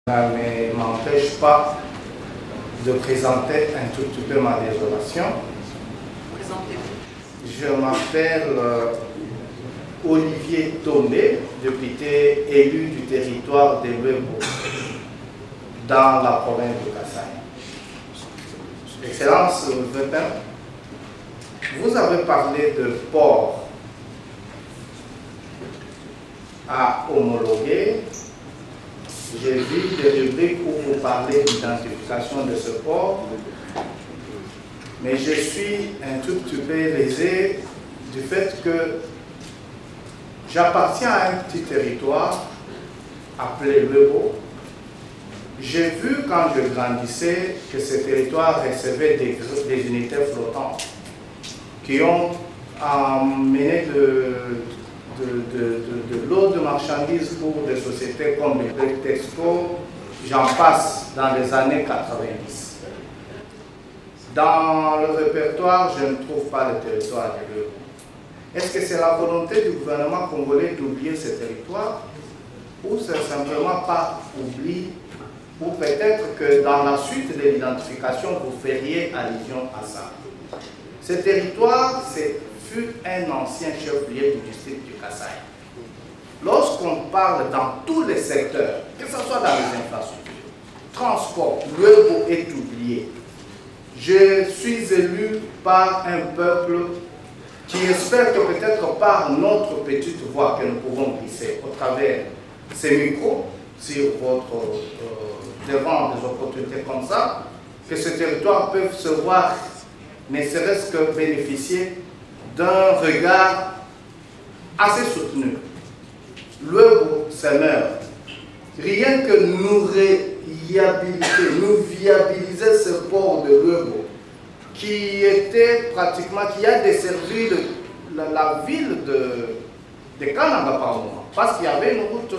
Ne m'empêche pas de présenter un tout petit peu ma désolation. Présentez-vous. Je m'appelle Olivier Tomé, député élu du territoire de Lwebo dans la province de Kasaï. Excellence Vepin, vous avez parlé de port à homologuer. J'ai vu des rubriques où vous parlez d'identification de ce port, mais je suis un tout petit peu lésé du fait que j'appartiens à un petit territoire appelé Lwebo. J'ai vu quand je grandissais que ce territoire recevait des unités flottantes qui ont mené de l'eau de marchandises pour des sociétés comme les Texco, j'en passe, dans les années 90. Dans le répertoire, je ne trouve pas le territoire de Lwebo. Est-ce que c'est la volonté du gouvernement congolais d'oublier ce territoire ou c'est simplement par oubli, ou peut-être que dans la suite de l'identification, vous feriez allusion à ça? Ce territoire, fut un ancien chef-lieu du district du Kasaï. Lorsqu'on parle dans tous les secteurs, que ce soit dans les infrastructures, transport, Lwebo est oublié. Je suis élu par un peuple qui espère que peut-être par notre petite voix que nous pouvons glisser au travers ces micros, sur votre devant des opportunités comme ça, que ce territoire peut se voir, ne serait-ce que bénéficier d'un regard assez soutenu. Lwebo se meurt. Rien que nous viabiliser ce port de Lwebo, qui était pratiquement, qui a desservi la ville de Kananga par moment. Parce qu'il y avait une route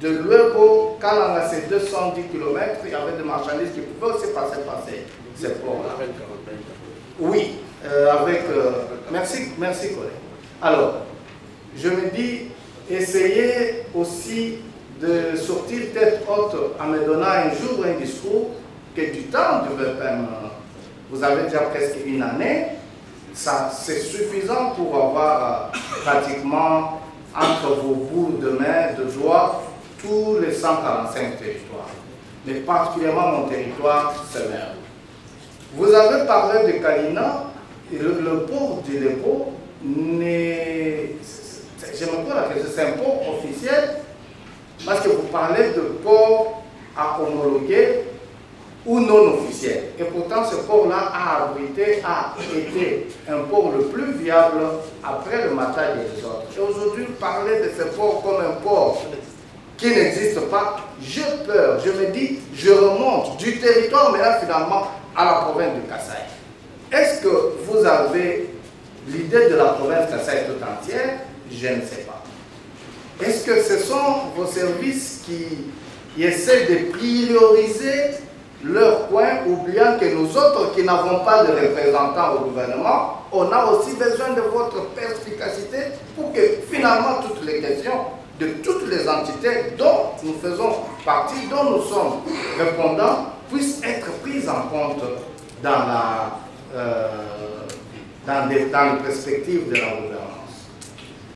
de Lwebo, Kananga, c'est 210 km, il y avait des marchandises qui pouvaient aussi passer par ces ports-là. Oui, merci collègue. Alors, je me dis, essayez aussi de sortir tête haute en me donnant un jour un discours que du temps du VPM, vous avez déjà presque une année, c'est suffisant pour avoir pratiquement entre vos bouts de main, de doigts, tous les 145 territoires, mais particulièrement mon territoire, c'est Lwebo. Vous avez parlé de Kalina, et le port de Lwebo, je me pose la question, c'est un port officiel, parce que vous parlez de port à homologuer ou non officiel. Et pourtant, ce port-là a été un port le plus viable après le matage des autres. Et aujourd'hui, parler de ce port comme un port qui n'existe pas, j'ai peur. Je me dis, je remonte du territoire, mais là, finalement, à la province du Kasaï. Est-ce que vous avez l'idée de la province Kasaï tout entière? Je ne sais pas. Est-ce que ce sont vos services qui essaient de prioriser leur coin, oubliant que nous autres qui n'avons pas de représentants au gouvernement, on a aussi besoin de votre perspicacité pour que finalement toutes les questions de toutes les entités dont nous faisons partie, dont nous sommes répondants, puissent être prises en compte dans les perspectives de la gouvernement.